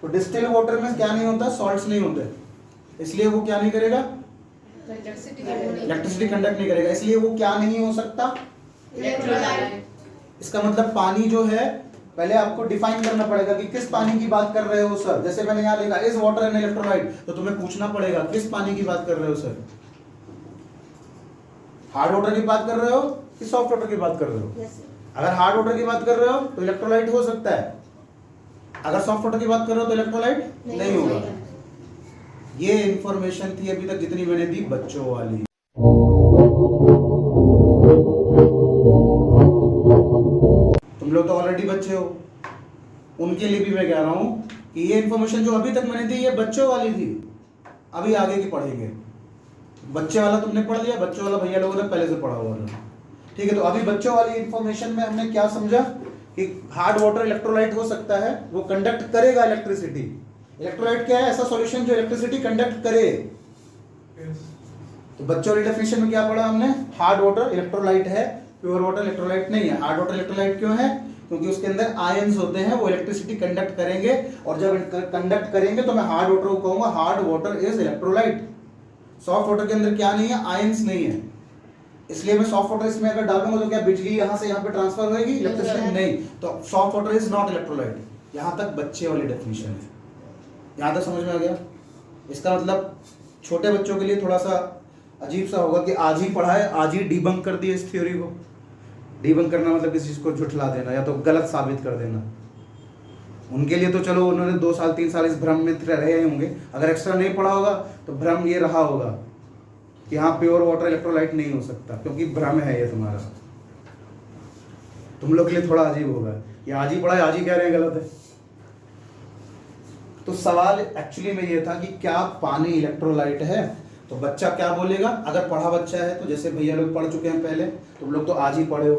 तो distil water में क्या नहीं होता, सॉल्ट्स नहीं होते, इसलिए वो क्या नहीं करेगा, इलेक्ट्रिसिटी कंडक्ट नहीं करेगा, इसलिए वो क्या नहीं हो सकता, इलेक्ट्रोलाइट। इसका मतलब पानी जो है, पहले आपको डिफाइन करना पड़ेगा कि किस पानी की बात कर रहे हो सर। जैसे मैंने यहाँ लिखा इज वाटर एन इलेक्ट्रोलाइट, तो तुम्हें पूछना पड़ेगा किस पानी की बात कर रहे हो सर, हार्ड वाटर की बात कर रहे हो कि सॉफ्ट वाटर की बात कर रहे हो। अगर हार्ड वाटर की बात कर रहे हो तो इलेक्ट्रोलाइट हो सकता है, अगर सॉफ्ट वाटर की बात कर रहे हो तो इलेक्ट्रोलाइट नहीं होगा। ये इंफॉर्मेशन थी अभी तक जितनी मैंने दी बच्चों वाली। तुम लोग तो ऑलरेडी बच्चे हो, उनके लिए भी मैं कह रहा हूं कि ये इंफॉर्मेशन जो अभी तक मैंने दी ये बच्चों वाली थी, अभी आगे की पढ़ेंगे। बच्चे वाला तुमने पढ़ लिया, बच्चों वाला भैया लोगों ने पहले से पढ़ा हुआ था, ठीक है। तो अभी बच्चों वाली इंफॉर्मेशन में हमने क्या समझा कि हार्ड वाटर इलेक्ट्रोलाइट हो सकता है, वो कंडक्ट करेगा इलेक्ट्रिसिटी। इलेक्ट्रोलाइट क्या है, ऐसा सॉल्यूशन जो इलेक्ट्रिसिटी कंडक्ट करे। तो बच्चों वाली डेफिनेशन में क्या पढ़ा हमने, हार्ड वाटर इलेक्ट्रोलाइट है, प्योर वाटर इलेक्ट्रोलाइट नहीं है। हार्ड वाटर इलेक्ट्रोलाइट क्यों है, क्योंकि उसके अंदर आयंस होते हैं, वो इलेक्ट्रिसिटी कंडक्ट करेंगे, और जब कंडक्ट करेंगे तो मैं हार्ड वाटर को कहूंगा hard water is electrolyte. Soft water के अंदर क्या नहीं है, आयंस नहीं है, इसलिए मैं सॉफ्ट वाटर इसमें अगर डालूंगा तो क्या बिजली यहां से यहां पे ट्रांसफर होगी, इलेक्ट्रिसिटी नहीं, तो soft water is not electrolyte. यहां तक बच्चे वाली डेफिनेशन है, यहां तक समझ में आ गया। इसका मतलब छोटे बच्चों के लिए थोड़ा सा अजीब सा होगा कि आज ही पढ़ा है, आज ही डीबंक कर दिया इस थ्योरी को। डीबंक करना मतलब किसी चीज को झुठला देना या तो गलत साबित कर देना। उनके लिए तो चलो उन्होंने 2 साल 3 साल इस भ्रम में रहे होंगे, अगर एक्स्ट्रा नहीं पढ़ा होगा तो भ्रम ये रहा होगा कि हाँ प्योर वाटर इलेक्ट्रोलाइट नहीं हो सकता, क्योंकि भ्रम है ये तुम्हारा। तुम लोग के लिए थोड़ा अजीब होगा, ये आज ही पढ़ा है आज ही कह रहे हैं गलत है। तो सवाल एक्चुअली में ये था कि क्या पानी इलेक्ट्रोलाइट है, तो बच्चा क्या बोलेगा, अगर पढ़ा बच्चा है तो जैसे भैया लोग पढ़ चुके हैं पहले, तुम लोग तो आज ही पढ़े हो,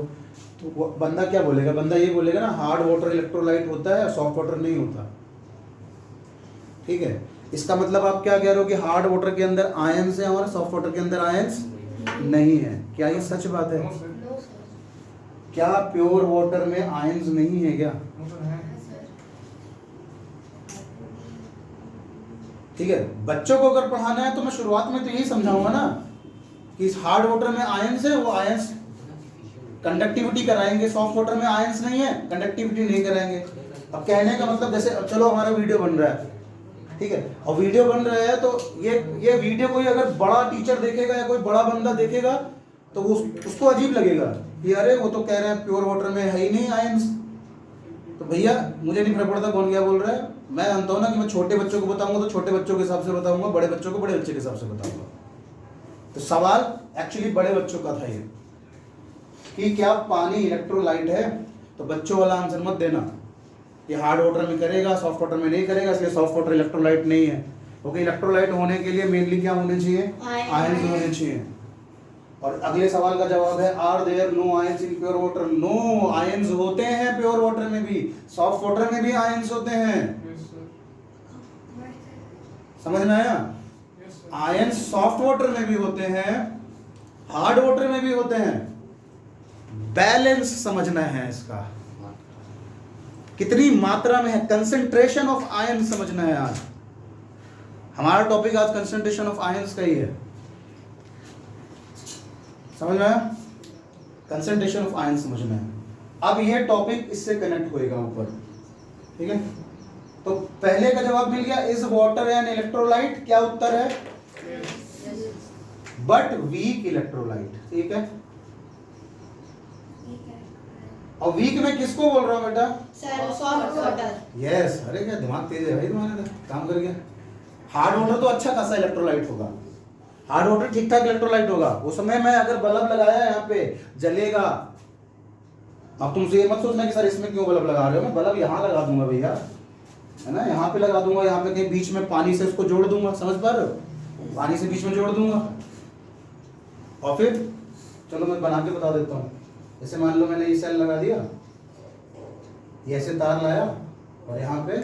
तो वो बंदा क्या बोलेगा, बंदा ये बोलेगा ना हार्ड वाटर इलेक्ट्रोलाइट होता है, सॉफ्ट वाटर नहीं होता, ठीक है। इसका मतलब आप क्या कह रहे हो कि हार्ड वाटर के अंदर आयंस है और सॉफ्ट वाटर के अंदर आयंस नहीं है, क्या ये सच बात है? क्या प्योर वाटर में आयंस नहीं है क्या? ठीक है, बच्चों को अगर पढ़ाना है तो मैं शुरुआत में तो यही समझाऊंगा ना कि इस हार्ड वाटर में आयंस है, वो आयंस कंडक्टिविटी कराएंगे, सॉफ्ट वाटर में आयंस नहीं है, कंडक्टिविटी नहीं कराएंगे। अब कहने का मतलब जैसे चलो हमारा वीडियो बन रहा है, ठीक है, और वीडियो बन रहा है तो ये वीडियो कोई अगर बड़ा टीचर देखेगा या कोई बड़ा बंदा देखेगा तो उसको अजीब लगेगा कि अरे वो तो कह रहे हैं प्योर वाटर में है ही नहीं आयंस। तो भैया मुझे नहीं फर्क पड़ता कौन क्या बोल रहा है, मैं जानता हूं ना कि मैं छोटे बच्चों को बताऊंगा तो छोटे बच्चों के हिसाब से बताऊंगा, बड़े बच्चों को बड़े बच्चे के हिसाब से बताऊंगा। तो सवाल एक्चुअली बड़े बच्चों का था ये कि क्या पानी इलेक्ट्रोलाइट है, तो बच्चों वाला आंसर मत देना कि हार्ड वाटर में करेगा सॉफ्ट वाटर में नहीं करेगा, इसलिए सॉफ्ट वाटर इलेक्ट्रोलाइट नहीं है। क्योंकि इलेक्ट्रोलाइट होने के लिए मेनली क्या होने चाहिए, आयंस होने चाहिए। और अगले सवाल का जवाब है are there no ions in pure water, no ions होते हैं प्योर वाटर में भी, सॉफ्ट वाटर में भी आयंस होते हैं। समझ में आया? आयंस सॉफ्ट वाटर में भी होते हैं, हार्ड वाटर में भी होते हैं। बैलेंस समझना है इसका, कितनी मात्रा में है, कंसंट्रेशन ऑफ आयन समझना है। आज हमारा टॉपिक आज कंसंट्रेशन ऑफ आयंस का ही है, समझ में आया? कंसंट्रेशन ऑफ आयन समझना है। अब ये टॉपिक इससे कनेक्ट होएगा ऊपर, ठीक है। तो पहले का जवाब मिल गया, इज वाटर एन इलेक्ट्रोलाइट, क्या उत्तर है? बट वीक इलेक्ट्रोलाइट, ठीक है। और वीक में किसको बोल रहा हूं बेटा? Soft water. यस, अरे क्या दिमाग तेज है भाई तुम्हारा, काम कर गया। हार्ड वाटर तो अच्छा खासा इलेक्ट्रोलाइट होगा, हार्ड वाटर ठीक ठाक इलेक्ट्रोलाइट होगा। उस समय मैं अगर बल्ब लगाया यहाँ पे जलेगा। अब तुमसे ये मत सोचना कि सर इसमें क्यों बल्ब लगा रहे हो, मैं बल्ब यहाँ लगा दूंगा भैया, है ना, यहाँ पे लगा दूंगा, यहाँ पे कहीं बीच में पानी से उसको जोड़ दूंगा, समझ पा रहे हो, पानी से बीच में जोड़ दूंगा। और फिर चलो मैं बना के बता देता हूँ। जैसे मान लो मैंने ये सेल लगा दिया, ये ऐसे तार लाया और यहाँ पे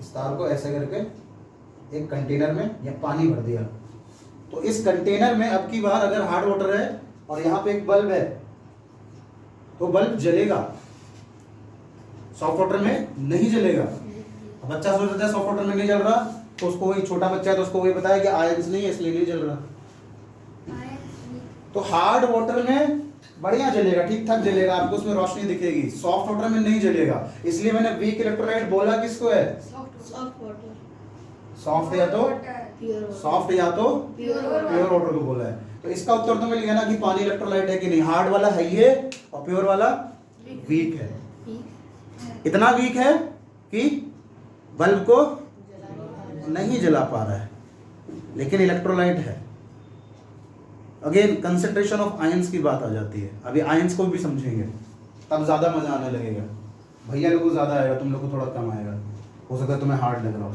इस तार को ऐसे करके एक कंटेनर में या पानी भर दिया। तो इस कंटेनर में अब की बार अगर हार्ड वाटर है और यहाँ पे एक बल्ब है तो बल्ब जलेगा, सॉफ्ट वाटर में नहीं जलेगा। बच्चा सोच रहा है सॉफ्ट वाटर में नहीं जल रहा, तो उसको वही छोटा बच्चा है तो उसको वही बताया कि आयंस नहीं है इसलिए नहीं जल रहा। तो हार्ड वाटर में बढ़िया जलेगा, ठीक ठाक जलेगा, आपको उसमें रोशनी दिखेगी। सॉफ्ट वाटर में नहीं जलेगा, इसलिए मैंने वीक इलेक्ट्रोलाइट बोला किसको है? सॉफ्ट वाटर, सॉफ्ट या तो प्योर वाटर, सॉफ्ट या तो प्योर प्योर वाटर को बोला है। तो इसका उत्तर तो मिल गया ना कि पानी इलेक्ट्रोलाइट है कि नहीं। हार्ड वाला है ये और प्योर वाला वीक है। इतना वीक है कि बल्ब को नहीं जला पा रहा है, लेकिन इलेक्ट्रोलाइट है। अगेन कंसेंट्रेशन ऑफ आयंस की बात आ जाती है। अभी आयंस को भी समझेंगे, तब ज्यादा मजा आने लगेगा। भैया लोगों को ज्यादा आएगा, तुम लोग को थोड़ा कम आएगा, हो सकता है तुम्हें हार्ड लग रहा हो।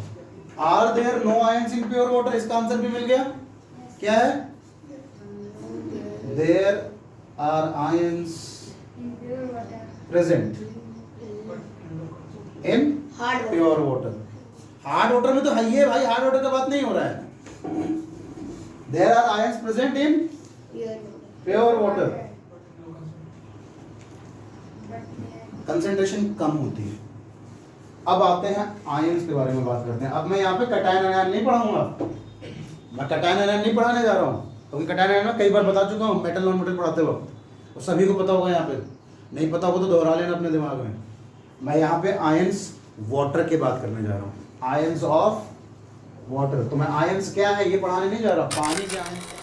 Are there no ions in pure water, इसका आंसर भी मिल गया। क्या है? There are ions present in hard pure water. Hard water में तो है ही है भाई, हार्ड वाटर का बात नहीं हो रहा है। There are ions present in pure water. Concentration कम होती है। अब आते हैं आयंस के बारे में बात करते हैं। अब मैं यहाँ पे कटायन आयन नहीं पढ़ाऊंगा, मैं कटायन आयन नहीं पढ़ाने जा रहा हूँ, क्योंकि कटायन आयन में कई बार बता चुका हूँ मेटल नॉन मेटल पढ़ाते वक्त, और सभी को पता होगा। यहाँ पे नहीं पता होगा तो दोहरा लेना अपने दिमाग में। मैं यहाँ पे आयंस वाटर की बात करने जा रहा हूँ, आयंस ऑफ वाटर। तो मैं आयंस क्या है ये पढ़ाने नहीं जा रहा, पानी के आयंस